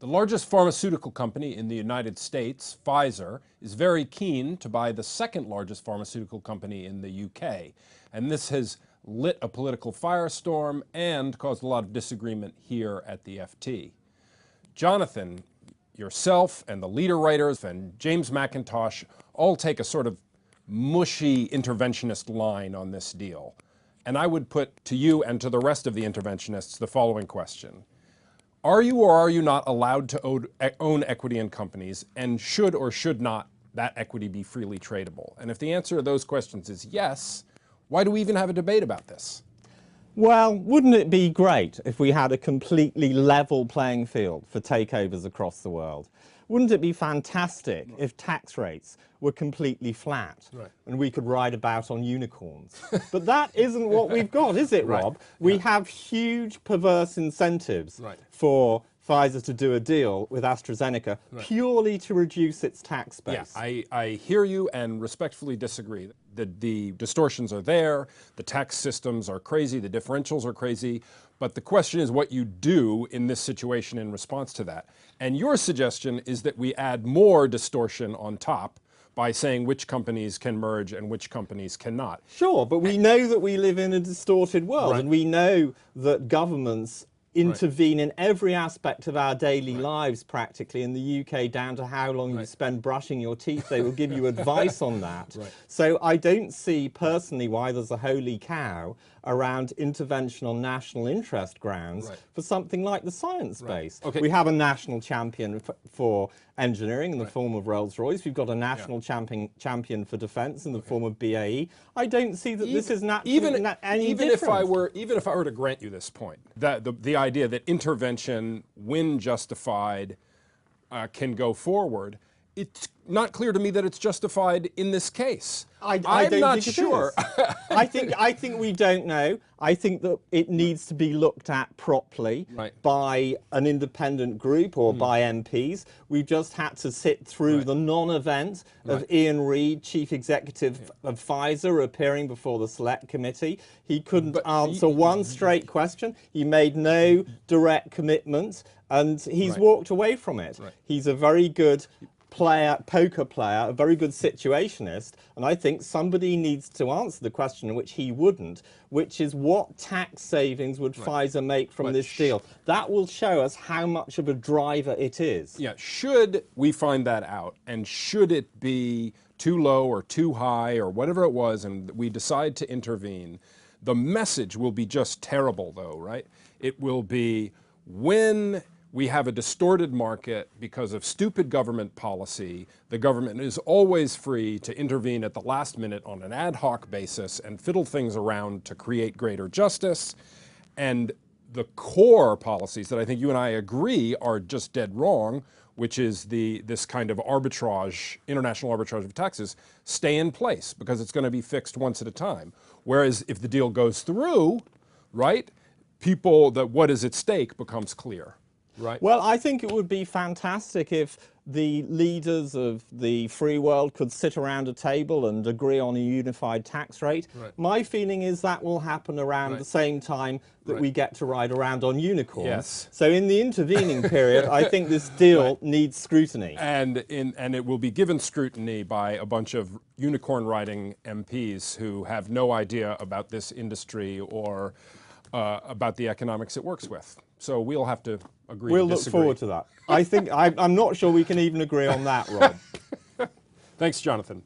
The largest pharmaceutical company in the United States, Pfizer, is very keen to buy the second largest pharmaceutical company in the UK. And this has lit a political firestorm and caused a lot of disagreement here at the FT. Jonathan, yourself and the leader writers and James McIntosh all take a sort of mushy interventionist line on this deal. And I would put to you and to the rest of the interventionists the following question. Are you or are you not allowed to own equity in companies, and should or should not that equity be freely tradable? And if the answer to those questions is yes, why do we even have a debate about this? Well, wouldn't it be great if we had a completely level playing field for takeovers across the world? Wouldn't it be fantastic if tax rates were completely flat and we could ride about on unicorns? But that isn't what we've got, is it, Rob? We have huge perverse incentives for Pfizer to do a deal with AstraZeneca purely to reduce its tax base. Yeah, I hear you and respectfully disagree. The distortions are there, the tax systems are crazy, the differentials are crazy, but the question is what you do in this situation in response to that. And your suggestion is that we add more distortion on top by saying which companies can merge and which companies cannot. Sure, but we know that we live in a distorted world, and we know that governments intervene in every aspect of our daily lives, practically, in the UK, down to how long you spend brushing your teeth. They will give you advice on that. So I don't see personally why there's a holy cow around intervention on national interest grounds for something like the science base. We have a national champion for engineering in the form of Rolls-Royce. We've got a national champion for defence in the form of BAE. I don't see that this is any different. Even if I were to grant you this point, that the idea that intervention, when justified, can go forward, it's not clear to me that it's justified in this case. I'm not sure. I think we don't know. I think that it needs to be looked at properly by an independent group or by MPs. We've just had to sit through the non-event of Ian Reid, Chief Executive of Pfizer, appearing before the Select Committee. He couldn't answer one straight question. He made no direct commitment, and he's walked away from it. He's a very good poker player, a very good situationist, and I think somebody needs to answer the question which he wouldn't, which is what tax savings would Pfizer make from this deal? That will show us how much of a driver it is. Yeah, should we find that out, and should it be too low or too high or whatever it was, and we decide to intervene, the message will be just terrible though, right? It will be when we have a distorted market because of stupid government policy. The government is always free to intervene at the last minute on an ad hoc basis and fiddle things around to create greater justice. And the core policies that I think you and I agree are just dead wrong, which is this kind of arbitrage, international arbitrage of taxes, stay in place because it's going to be fixed once at a time. Whereas if the deal goes through, what is at stake becomes clear. Well, I think it would be fantastic if the leaders of the free world could sit around a table and agree on a unified tax rate. My feeling is that will happen around the same time that we get to ride around on unicorns. So in the intervening period, I think this deal needs scrutiny. And it will be given scrutiny by a bunch of unicorn-riding MPs who have no idea about this industry or about the economics it works with. So we'll have to agree to disagree. We'll look forward to that. I think I'm not sure we can even agree on that, Rob. Thanks, Jonathan.